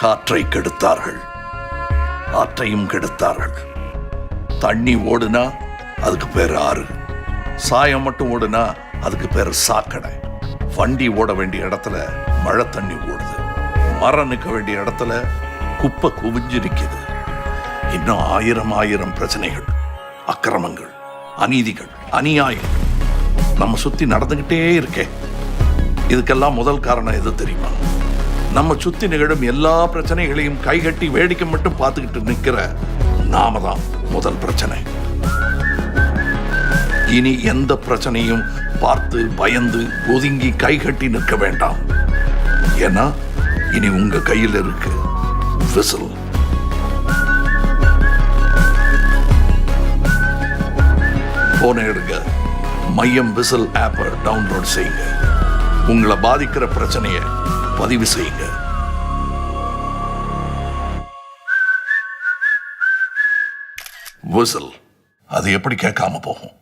காற்றை கெடுத்தார்கள், ஆற்றையும் கெடுத்தார்கள். தண்ணி ஓடுனா அதுக்கு பேர் ஆறு, சாயம் மட்டும் ஓடுனா அதுக்கு பேர் சாக்கடை. வண்டி ஓட வேண்டிய இடத்துல மழை தண்ணி ஓடுது, மரம் நிற்க வேண்டிய இடத்துல குப்பை குவிஞ்சிருக்குது. இன்னும் ஆயிரம் பிரச்சனைகள், அக்கிரமங்கள், அநீதிகள், அநியாயம் நம்ம சுத்தி நடந்துகிட்டே இருக்கே. இதுக்கெல்லாம் முதல் காரணம் எது தெரியுமா? நம்ம சுத்தி நிகழும் எல்லா பிரச்சனைகளையும் கைகட்டி வேடிக்கை மட்டும் பார்த்துக்கிட்டு நிற்கிற நாம தான் முதல் பிரச்சனை. இனி எந்த பிரச்சனையும் பார்த்து பயந்து ஒதுங்கி கைகட்டி நிற்க வேண்டாம். ஏன்னா இனி உங்க கையில் இருக்கு விசில். போன எடுங்க, மையம் விசில் ஆப்பை டவுன்லோட் செய்யுங்க. உங்களை பாதிக்கிற பிரச்சனையை பதிவு செய்யுங்க. விசில் அது எப்படி கேட்காம போகும்?